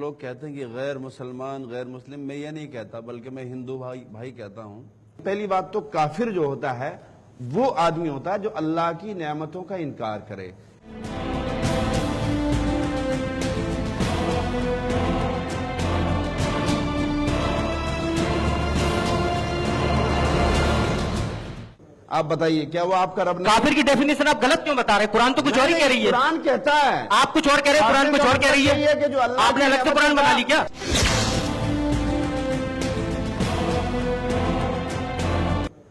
लोग कहते हैं कि गैर मुसलमान गैर मुस्लिम, मैं ये नहीं कहता, बल्कि मैं हिंदू भाई कहता हूं। पहली बात तो काफिर जो होता है वो आदमी होता है जो अल्लाह की नेमतों का इनकार करे। आप बताइए, क्या वो आपका रब नहीं? काफिर की डेफिनेशन आप गलत क्यों बता रहे हैं? कुरान तो कुछ और ही कह रही है। कुरान कहता है, आप कुछ और कह रहे हैं, कुरान कुछ और कह रही है कि जो अल्लाह आपने अलग से कुरान बना ली क्या?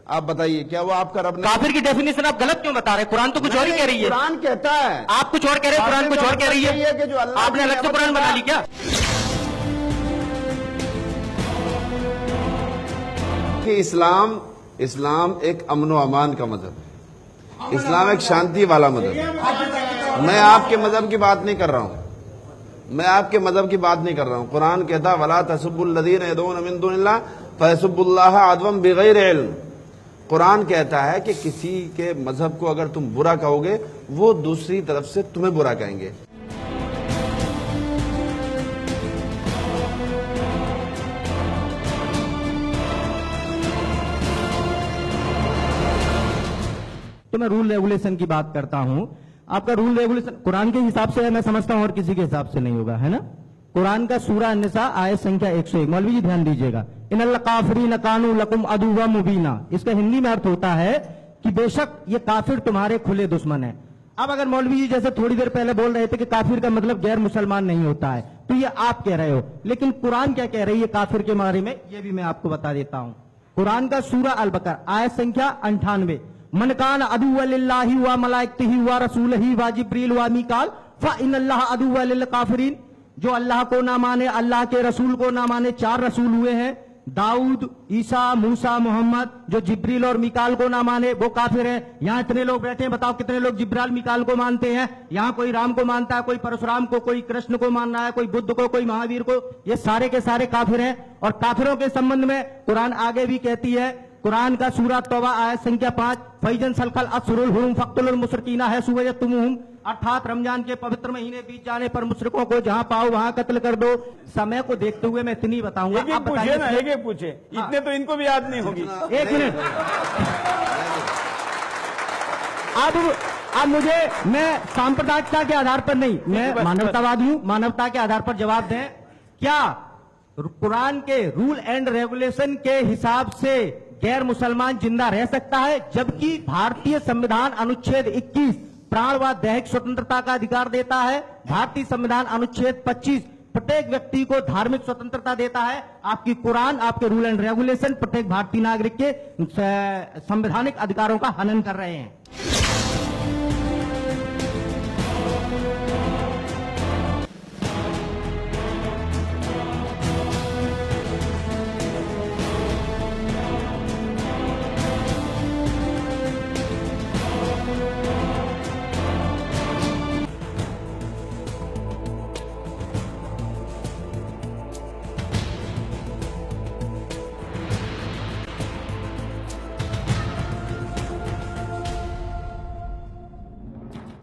आप बताइए, क्या वो आपका रब नहीं? काफिर की डेफिनेशन आप गलत क्यों बता रहे हैं? कुरान तो कुछ और ही कह रही है। कुरान कहता है, आप कुछ और कह रहे हैं, कुरान कुछ और कह रही है कि जो अल्लाह आपने अलग से कुरान बना ली क्या? कि इस्लाम एक अमन व अमान का मजहब है। इस्लाम एक शांति वाला मजहब है। मैं आपके मजहब की बात नहीं कर रहा हूं, मैं आपके मजहब की बात नहीं कर रहा हूं। कुरान कहता वला तसुब्बुल्लज़ीना यदऊना मिन दुनिल्लाह फयसुब्बुल्लाह अदवन बिगैर इल्म। कुरान कहता है कि किसी के मजहब को अगर तुम बुरा कहोगे वो दूसरी तरफ से तुम्हें बुरा कहेंगे। तो मैं रूल रेगुलेशन की बात करता हूं। आपका रूल रेगुलेशन कुरान के हिसाब से है, मैं समझता हूं, और किसी के हिसाब से नहीं होगा, है ना? कुरान का सूरा अन्निसा आयत संख्या 101। मौलवी जी ध्यान दीजिएगा। इन्नल काफिरीन कानू लकुम अदुव्वम मुबीना। इसका हिंदी में अर्थ होता है कि बेशक ये काफिर तुम्हारे खुले दुश्मन है। अब अगर मौलवी जी जैसे थोड़ी देर पहले बोल रहे थे कि काफिर का मतलब गैर मुसलमान नहीं होता है, तो ये आप कह रहे हो, लेकिन कुरान क्या कह रही है काफिर के बारे में, ये भी मैं आपको बता देता हूं। कुरान का सूरा अल बकरा आयत संख्या 98। मन कान अदुव्वन लिल्लाहि व मलाइकतिही व रसूलिही व जिब्रील व मीकाल फ इन्नल्लाह अदुव्वन लिल काफिरीन। जो अल्लाह को ना माने, अल्लाह के रसूल को ना माने, 4 रसूल हुए हैं, दाऊद, ईसा, मूसा, मोहम्मद। जो जिब्रील और मिकाल को ना माने वो काफिर है। यहां इतने लोग बैठे हैं, बताओ कितने लोग जिब्राइल मिकाल को मानते हैं? यहां कोई राम को मानता है, कोई परशुराम को, कोई कृष्ण को मान रहा है, कोई बुद्ध को, कोई महावीर को। ये सारे के सारे काफिर हैं। और काफिरों के संबंध में कुरान आगे भी कहती है। कुरान का सूरा तौबा आयत संख्या 5। फैजन सलकल अशहुरुल हुरुम फक्तुलुल मुशरिकीना हैसुवयतुमुहुम। अर्थात रमजान के पवित्र महीने बीत जाने पर मुशरिकों को जहां पाओ वहां कत्ल कर दो। समय को देखते हुए मैं इतनी बताऊंगा। आप पूछे ना, एक पूछे। हाँ। इतने तो इनको भी याद नहीं होगी। एक मिनट। अब मुझे, मैं सांप्रदायिकता के आधार पर नहीं, मैं मानवतावादी हूं, मानवता के आधार पर जवाब दें। क्या कुरान के रूल एंड रेगुलेशन के हिसाब से गैर मुसलमान जिंदा रह सकता है? जबकि भारतीय संविधान अनुच्छेद 21 प्राण व दैहिक स्वतंत्रता का अधिकार देता है। भारतीय संविधान अनुच्छेद 25 प्रत्येक व्यक्ति को धार्मिक स्वतंत्रता देता है। आपकी कुरान, आपके रूल एंड रेगुलेशन प्रत्येक भारतीय नागरिक के संवैधानिक अधिकारों का हनन कर रहे हैं।